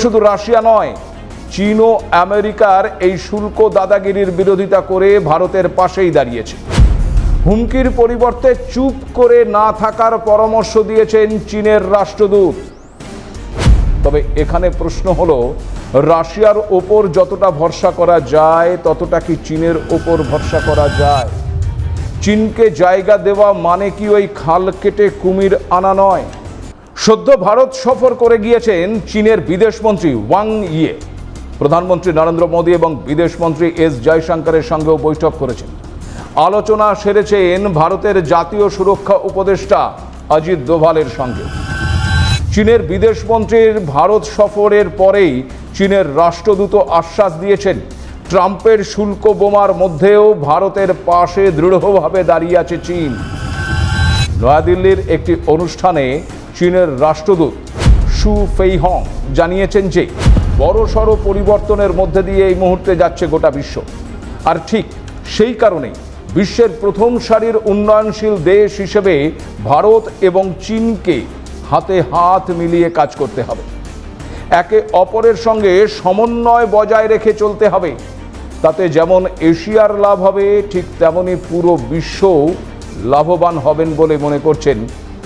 শুধু রাশিয়া নয়, চীন ও আমেরিকার এই শুল্ক দাদাগিরির বিরোধিতা করে ভারতের পাশেই দাঁড়িয়েছে। হুমকির পরিবর্তে চুপ করে না থাকার পরামর্শ দিয়েছেন চীনের রাষ্ট্রদূত। তবে এখানে প্রশ্ন হলো, রাশিয়ার ওপর যতটা ভরসা করা যায় ততটা কি চীনের ওপর ভরসা করা যায়? চীনকে জায়গা দেওয়া মানে কি ওই খাল কেটে কুমির আনা নয়? সদ্য ভারত সফর করে গিয়েছেন চীনের বিদেশমন্ত্রী ওয়াং ইয়ে। প্রধানমন্ত্রী নরেন্দ্র মোদী এবং বিদেশমন্ত্রী এস জয়শঙ্করের সঙ্গেও বৈঠক করেছেন। আলোচনা সেরেছেন ভারতের জাতীয় সুরক্ষা উপদেষ্টা অজিত দোভালের সঙ্গে। চীনের বিদেশমন্ত্রীর ভারত সফরের পরেই চীনের রাষ্ট্রদূত আশ্বাস দিয়েছেন, ট্রাম্পের শুল্ক বোমার মধ্যেও ভারতের পাশে দৃঢ়ভাবে দাঁড়িয়ে আছে চীন। নয়াদিল্লির একটি অনুষ্ঠানে চীনের রাষ্ট্রদূত শু ফেইহং জানিয়েছেন যে বড়সড় পরিবর্তনের মধ্যে দিয়ে এই মুহূর্তে যাচ্ছে গোটা বিশ্ব। আর ঠিক সেই কারণেই বিশ্বের প্রথম সারির উন্নয়নশীল দেশ হিসেবে ভারত এবং চীনকে হাতে হাত মিলিয়ে কাজ করতে হবে। একে অপরের সঙ্গে সমন্বয় বজায় রেখে চলতে হবে। তাতে যেমন এশিয়ার লাভ হবে, ঠিক তেমনি পুরো বিশ্ব লাভবান হবেন বলে মনে করছেন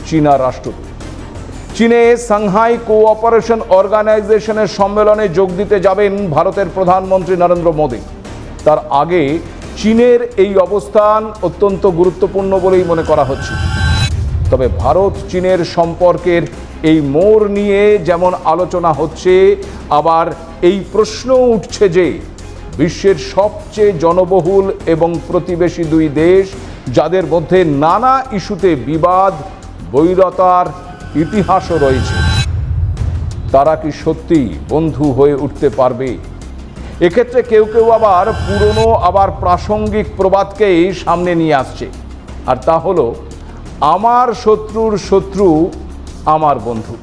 চীনা রাষ্ট্রদূত। চীনে সাংহাই কোঅপারেশন অর্গানাইজেশনের সম্মেলনে যোগ দিতে যাবেন ভারতের প্রধানমন্ত্রী নরেন্দ্র মোদী। তার আগে চীনের এই অবস্থান অত্যন্ত গুরুত্বপূর্ণ বলেই মনে করা হচ্ছে। তবে ভারত চীনের সম্পর্কের এই মোড় নিয়ে যেমন আলোচনা হচ্ছে, আবার এই প্রশ্ন উঠছে যে বিশ্বের সবচেয়ে জনবহুল এবং প্রতিবেশী দুই দেশ, যাদের মধ্যে নানা ইস্যুতে বিবাদ বৈরতার ইতিহাসও রয়েছে, তারা কি সত্যি বন্ধু হয়ে উঠতে পারবে? এক্ষেত্রে কেউ কেউ আবার পুরনো আবার প্রাসঙ্গিক প্রবাদকেই সামনে নিয়ে আসছে, আর তা হলো, আমার শত্রুর শত্রু আমার বন্ধু।